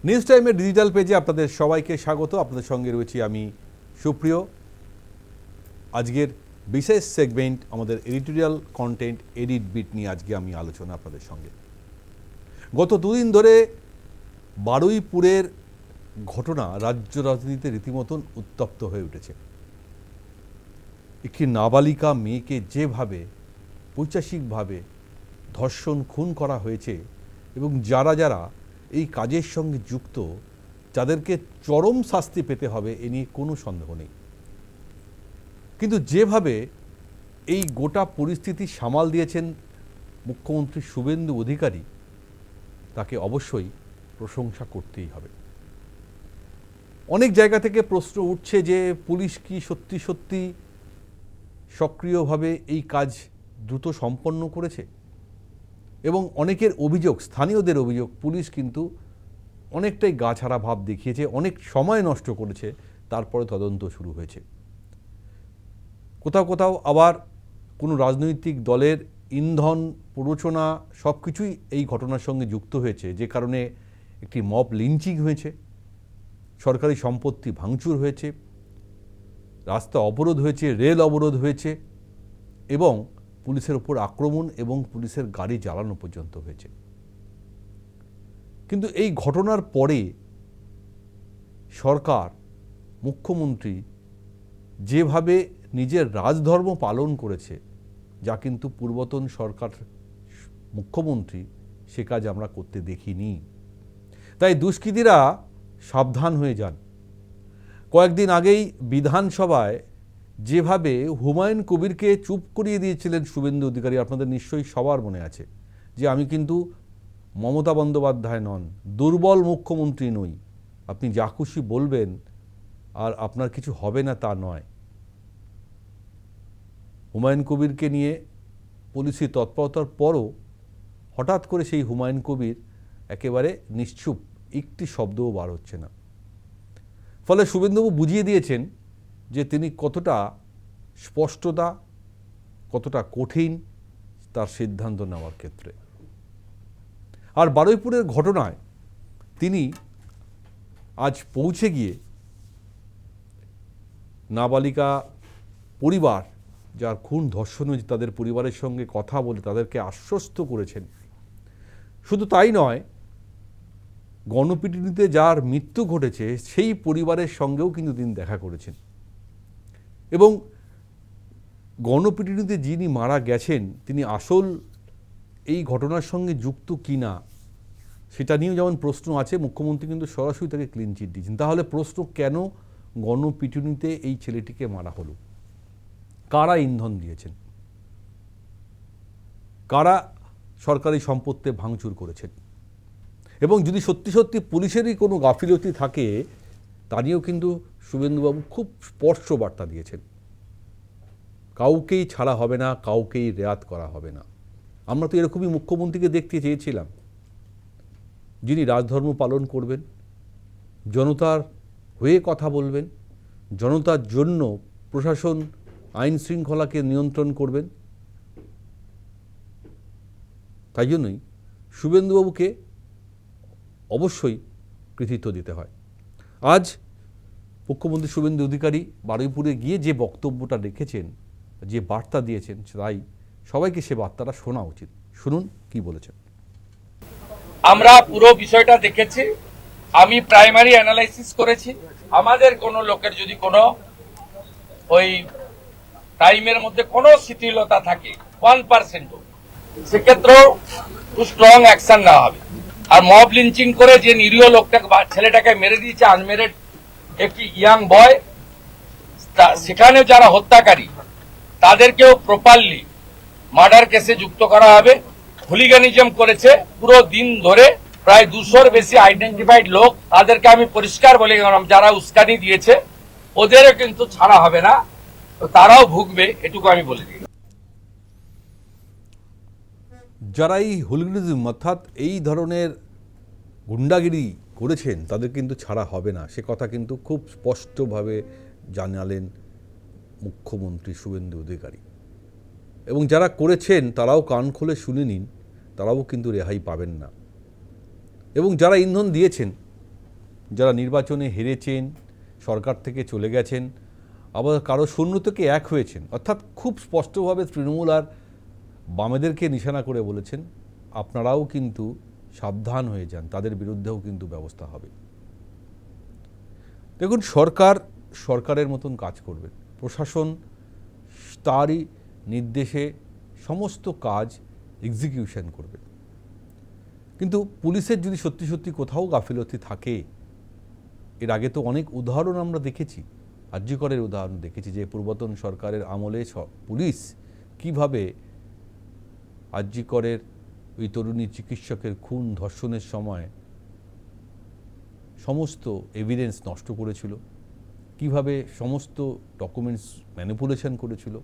News টাইমের digital পেজে আপনাদের সবাইকে স্বাগত। আপনাদের সঙ্গে রয়েছি আমি সুপ্রিয়। আজকের বিশেষ সেগমেন্ট আমাদের এডিটোরিয়াল কন্টেন্ট এডিট বিট নিয়ে আজকে আমি আলোচনা আপনাদের সঙ্গে। গত দুদিন ধরে বারুইপুরের ঘটনা রাজ্য রাজনীতিতে রীতিমতন উত্তপ্ত হয়ে উঠেছে। একটি নাবালিকা মেয়েকে যেভাবে পৈশাচিকভাবে ধর্ষণ খুন করা হয়েছে এবং যারা যারা এই কাজের সঙ্গে যুক্ত যাদেরকে চরম শাস্তি পেতে হবে এ নিয়ে কোনো সন্দেহ নেই। কিন্তু যেভাবে এই গোটা পরিস্থিতি সামাল দিয়েছেন মুখ্যমন্ত্রী শুভেন্দু অধিকারী, তাকে অবশ্যই প্রশংসা করতেই হবে। অনেক জায়গা থেকে প্রশ্ন উঠছে যে পুলিশ কি সত্যি সত্যি সক্রিয়ভাবে এই কাজ দ্রুত সম্পন্ন করেছে, এবং অনেকের অভিযোগ, স্থানীয়দের অভিযোগ, পুলিশ কিন্তু অনেকটাই গা ছাড়া ভাব দেখিয়েছে, অনেক সময় নষ্ট করেছে, তারপরে তদন্ত শুরু হয়েছে। কোথাও কোথাও আবার কোনো রাজনৈতিক দলের ইন্ধন প্ররোচনা সব কিছুই এই ঘটনার সঙ্গে যুক্ত হয়েছে, যে কারণে একটি মব লিঞ্চিং হয়েছে, সরকারি সম্পত্তি ভাঙচুর হয়েছে, রাস্তা অবরোধ হয়েছে, রেল অবরোধ হয়েছে, এবং পুলিশের উপর আক্রমণ এবং পুলিশের গাড়ি জ্বালানো পর্যন্ত হয়েছে। কিন্তু এই ঘটনার পরে সরকার, মুখ্যমন্ত্রী যেভাবে নিজের রাজধর্ম পালন করেছে, যা কিন্তু পূর্বতন সরকার মুখ্যমন্ত্রী সে কাজ আমরা করতে দেখিনি। তাই দুষ্কৃতীরা সাবধান হয়ে যান। কয়েকদিন আগেই বিধানসভায় যেভাবে হুমায়ুন কবিরকে চুপ করিয়ে দিয়েছিলেন শুভেন্দু অধিকারী, আপনাদের নিশ্চয়ই সবার মনে আছে যে আমি কিন্তু মমতা বন্দ্যোপাধ্যায় নন, দুর্বল মুখ্যমন্ত্রী নই, আপনি যা খুশি বলবেন আর আপনার কিছু হবে না তা নয়। হুমায়ুন কবিরকে নিয়ে পুলিশি তৎপরতার পরও হঠাৎ করে সেই হুমায়ুন কবির একেবারে নিশ্চুপ, একটি শব্দও বার হচ্ছে না। ফলে শুভেন্দুবাবু বুঝিয়ে দিয়েছেন যে তিনি কতটা স্পষ্টতা, কতটা কঠিন তার সিদ্ধান্ত নেওয়ার ক্ষেত্রে। আর বারুইপুরের ঘটনায় তিনি আজ পৌঁছে গিয়ে নাবালিকা পরিবার, যার খুন ধর্ষণ হয়েছে, তাদের পরিবারের সঙ্গে কথা বলে তাদেরকে আশ্বস্ত করেছেন। শুধু তাই নয়, গণপিটুনিতে যার মৃত্যু ঘটেছে সেই পরিবারের সঙ্গেও কিন্তু তিনি দেখা করেছেন, এবং গণপিটুনিতে যিনি মারা গেছেন তিনি আসল এই ঘটনার সঙ্গে যুক্ত কিনা সেটা নিয়েও যেমন প্রশ্ন আছে, মুখ্যমন্ত্রী কিন্তু সরাসরি তাকে ক্লিন চিট দিয়েছেন। তাহলে প্রশ্ন, কেন গণপিটুনিতে এই ছেলেটিকে মারা হলো? কারা ইন্ধন দিয়েছেন? কারা সরকারি সম্পত্তি ভাঙচুর করেছেন? এবং যদি সত্যি সত্যি পুলিশেরই কোনো গাফিলতি থাকে, তা নিয়েও কিন্তু শুভেন্দুবাবু খুব স্পষ্ট বার্তা দিয়েছেন, কাউকেই ছাড়া হবে না, কাউকেই রেয়াত করা হবে না। আমরা তো এরকমই মুখ্যমন্ত্রীকে দেখতে চেয়েছিলাম, যিনি রাজধর্ম পালন করবেন, জনতার হয়ে কথা বলবেন, জনতার জন্য প্রশাসন আইন শৃঙ্খলাকে নিয়ন্ত্রণ করবেন। তাই জন্যই শুভেন্দুবাবুকে অবশ্যই কৃতিত্ব দিতে হয়। আজ মুখ্যমন্ত্রী শুভেন্দু অধিকারী বারুইপুরে গিয়ে যে বক্তব্যটা রেখেছেন, যে বার্তা দিয়েছেন, তাই সবাইকে সে বার্তাটা শোনা উচিত। শুনুন কি বলেছেন। আমরা পুরো বিষয়টা দেখেছি, আমি প্রাইমারি অ্যানালাইসিস করেছি। আমাদের কোনো লোকের যদি কোনো ওই টাইমের মধ্যে কোনো শিথিলতা থাকে 1%, সেক্ষেত্রেও খুব স্ট্রং অ্যাকশন নেওয়া হবে। আর মব লিঞ্চিং করে যে নিরীহ লোকটাকে, ছেলেটাকে মেরে দিয়েছে, আনমেরিড একটি ইয়াং বয়, সেখানে যারা হত্যাকারী তাদেরকেও প্রপারলি মার্ডার কেসে যুক্ত করা হবে। হুলিগানিজম করেছে পুরো দিন ধরে প্রায় 200-র বেশি আইডেন্টিফাইড লোক, তাদেরকে আমি পরিষ্কার বলে গেলাম যারা উস্কানি দিয়েছে ওদেরও কিন্তু ছাড়া হবে না, তারাও ভুগবে, এটুকু আমি বলে দিই। যারা এই হুলিগানিজম অর্থাৎ এই ধরনের গুন্ডাগিরি করেছেন তাদের কিন্তু ছাড়া হবে না, সে কথা কিন্তু খুব স্পষ্টভাবে জানালেন মুখ্যমন্ত্রী শুভেন্দু অধিকারী। এবং যারা করেছেন তারাও কান খুলে শুনে নিন, তারাও কিন্তু রেহাই পাবেন না। এবং যারা ইন্ধন দিয়েছেন যারা নির্বাচনে হেরেছেন, সরকার থেকে চলে গেছেন, আবার কারো 0 থেকে 1 হয়েছেন, অর্থাৎ খুব স্পষ্টভাবে তৃণমূল আর বামেদেরকে নিশানা করে বলেছেন আপনারাও কিন্তু সাবধান হয়ে যান, তাদের বিরুদ্ধেও কিন্তু ব্যবস্থা হবে। দেখুন, সরকারের মতন কাজ করবে, প্রশাসন তারই নির্দেশে সমস্ত কাজ এক্সিকিউশন করবে। কিন্তু পুলিশের যদি সত্যি সত্যি কোথাও গাফিলতি থাকে, এর আগে তো অনেক উদাহরণ আমরা দেখেছি, আরজিকরের উদাহরণ দেখেছি যে পূর্বতন সরকারের আমলে পুলিশ কিভাবে আরজিকরের ওই তরুণী চিকিৎসকের খুন ধর্ষণের সময় সমস্ত এভিডেন্স নষ্ট করেছিল, কিভাবে সমস্ত ডকুমেন্টস ম্যানিপুলেশন করেছিল।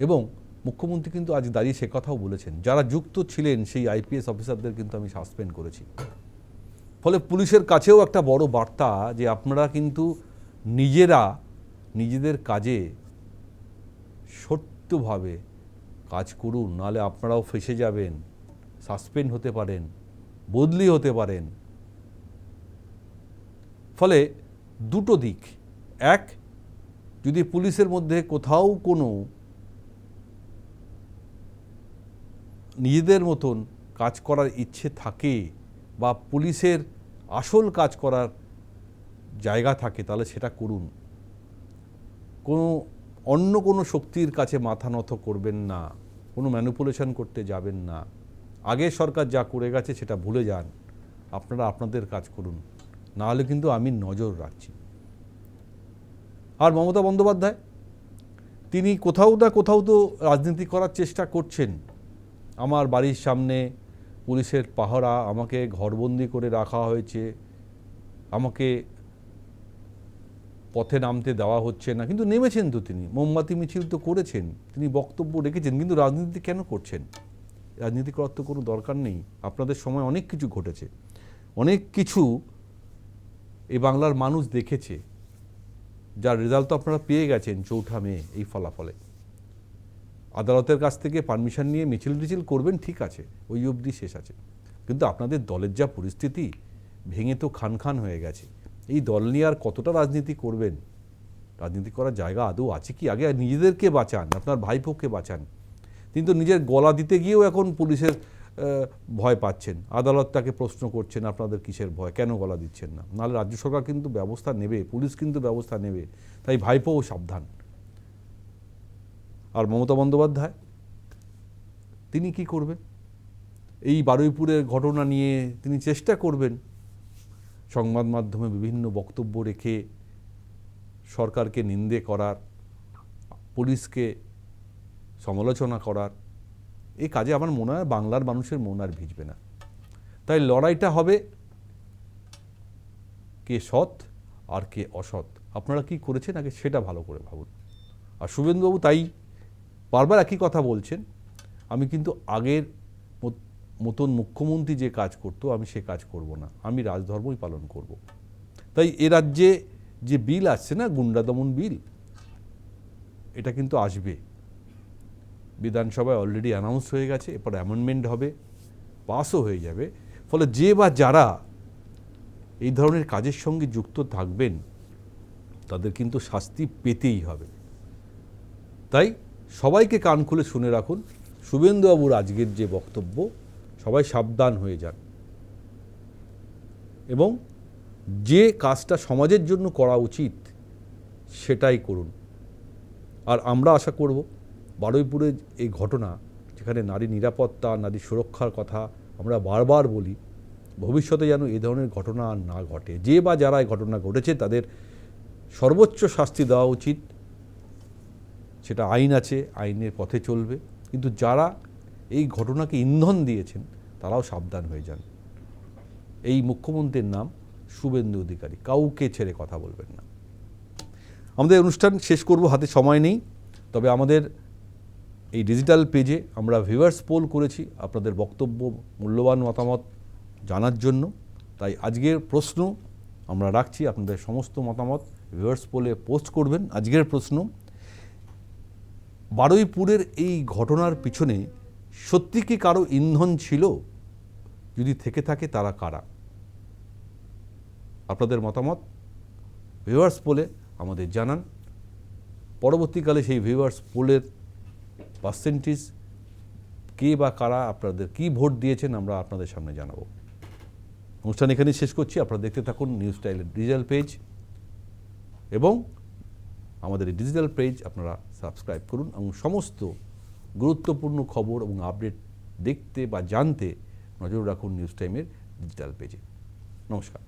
এবং মুখ্যমন্ত্রী কিন্তু আজ দাঁড়িয়ে সে কথাও বলেছেন, যারা যুক্ত ছিলেন সেই আইপিএস অফিসারদের কিন্তু আমি সাসপেন্ড করেছি। ফলে পুলিশের কাছেও একটা বড় বার্তা যে আপনারা কিন্তু নিজেদের কাজে সত্যভাবে কাজ করুন, নাহলে আপনারাও ফেঁসে যাবেন, সাসপেন্ড হতে পারেন, বদলি হতে পারেন। ফলে দুটো দিক, এক, যদি পুলিশের মধ্যে কোথাও কোনো নিজেদের মতন কাজ করার ইচ্ছে থাকে বা পুলিশের আসল কাজ করার জায়গা থাকে, তাহলে সেটা করুন। অন্য কোনো শক্তির কাছে মাথা নত করবেন না, কোনো ম্যানিপুলেশন করতে যাবেন না। আগের সরকার যা করে গেছে সেটা ভুলে যান, আপনারা আপনাদের কাজ করুন, না হলে কিন্তু আমি নজর রাখছি। আর মমতা বন্দ্যোপাধ্যায়, তিনি কোথাও না কোথাও তো রাজনীতি করার চেষ্টা করছেন। আমার বাড়ির সামনে পুলিশের পাহারা, আমাকে ঘরবন্দি করে রাখা হয়েছে, আমাকে পথে নামতে দেওয়া হচ্ছে না, কিন্তু নেমেছেন তো তিনি, মোমবাতি মিছিল তো করেছেন, তিনি বক্তব্য রেখেছেন, কিন্তু রাজনীতি কেন করছেন? রাজনীতি করার তো কোনো দরকার নেই। আপনাদের সময় অনেক কিছু ঘটেছে, অনেক কিছু এই বাংলার মানুষ দেখেছে, যার রেজাল্ট তো আপনারা পেয়ে গেছেন 4 মে এই ফলাফলে। আদালতের কাছ থেকে পারমিশন নিয়ে মিছিল করবেন, ঠিক আছে, ওই অবধি শেষ আছে, কিন্তু আপনাদের দলের যা পরিস্থিতি, ভেঙে তো খান হয়ে গেছে। এই দল নিয়ে আর কতটা রাজনীতি করবেন? রাজনীতি করার জায়গা আদৌ আছে কি? আগে নিজেদেরকে বাঁচান, আপনার ভাইপোকে বাঁচান। কিন্তু নিজের গলা দিতে গিয়েও এখন পুলিশের ভয় পাচ্ছেন, আদালত তাকে প্রশ্ন করছেন আপনাদের কিসের ভয়, কেন গলা দিচ্ছেন না? নাহলে রাজ্য সরকার কিন্তু ব্যবস্থা নেবে, পুলিশ কিন্তু ব্যবস্থা নেবে, তাই ভাইপোও সাবধান। আর মমতা বন্দ্যোপাধ্যায়, তিনি কি করবেন? এই বারুইপুরের ঘটনা নিয়ে তিনি চেষ্টা করবেন সংবাদ মাধ্যমে বিভিন্ন বক্তব্য রেখে সরকারকে নিন্দে করার, পুলিশকে সমালোচনা করার। এই কাজে আমার মনে হয় বাংলার মানুষের মন আর ভিজবে না। তাই লড়াইটা হবে কে সৎ আর কে অসৎ। আপনারা কি করেছেন আগে সেটা ভালো করে ভাবুন। আর শুভেন্দুবাবু তাই বারবার একই কথা বলছেন, আমি কিন্তু আগের মতন মুখ্যমন্ত্রী যে কাজ করতো আমি সে কাজ করব না, আমি রাজধর্মই পালন করব। তাই এ রাজ্যে যে বিল আসছে না, গুন্ডা দমন বিল, এটা কিন্তু আসবে, বিধানসভায় অলরেডি অ্যানাউন্স হয়ে গেছে, এরপর অ্যামেন্ডমেন্ট হবে, পাসও হয়ে যাবে। ফলে যে বা যারা এই ধরনের কাজের সঙ্গে যুক্ত থাকবেন তাদের কিন্তু শাস্তি পেতেই হবে। তাই সবাইকে কান খুলে শুনে রাখুন, শুভেন্দুবাবুর আজকের যে বক্তব্য, সবাই সাবধান হয়ে যান এবং যে কাজটা সমাজের জন্য করা উচিত সেটাই করুন। আর আমরা আশা করব বারুইপুরের এই ঘটনা, যেখানে নারী নিরাপত্তা, নারী সুরক্ষার কথা আমরা বারবার বলি, ভবিষ্যতে যেন এই ধরনের ঘটনা আর না ঘটে। যে বা যারা এই ঘটনা ঘটেছে তাদের সর্বোচ্চ শাস্তি দেওয়া উচিত, সেটা আইন আছে, আইনের পথে চলবে। কিন্তু যারা এই ঘটনাকে ইন্ধন দিয়েছেন তারাও সাবধান হয়ে যান। এই মুখ্যমন্ত্রীর নাম শুভেন্দু অধিকারী, কাউকে ছেড়ে কথা বলবেন না। আমাদের অনুষ্ঠান শেষ করব, হাতে সময় নেই, তবে আমাদের এই ডিজিটাল পেজে আমরা ভিউয়ার্স পোল করেছি আপনাদের বক্তব্য, মূল্যবান মতামত জানার জন্য। তাই আজকের প্রশ্ন আমরা রাখছি, আপনাদের সমস্ত মতামত ভিউয়ার্স পোলে পোস্ট করবেন। আজকের প্রশ্ন, বারুইপুরের এই ঘটনার পিছনে সত্যি কি কারো ইন্ধন ছিল? যদি থেকে থাকে তারা কারা? আপনাদের মতামত ভিউয়ার্স পোলে আমাদের জানান। পরবর্তীকালে সেই ভিউয়ার্স পোলের পার্সেন্টেজ কে বা কারা আপনাদের কি ভোট দিয়েছেন আমরা আপনাদের সামনে জানাবো। অনুষ্ঠান এখানেই শেষ করছি। আপনারা দেখতে থাকুন নিউজ স্টাইলের ডিজিটাল পেজ এবং আমাদের এই ডিজিটাল পেজ আপনারা সাবস্ক্রাইব করুন এবং সমস্ত গুরুত্বপূর্ণ খবর এবং আপডেট দেখতে বা জানতে নজর রাখুন নিউজ টাইমের ডিজিটাল পেজে। নমস্কার।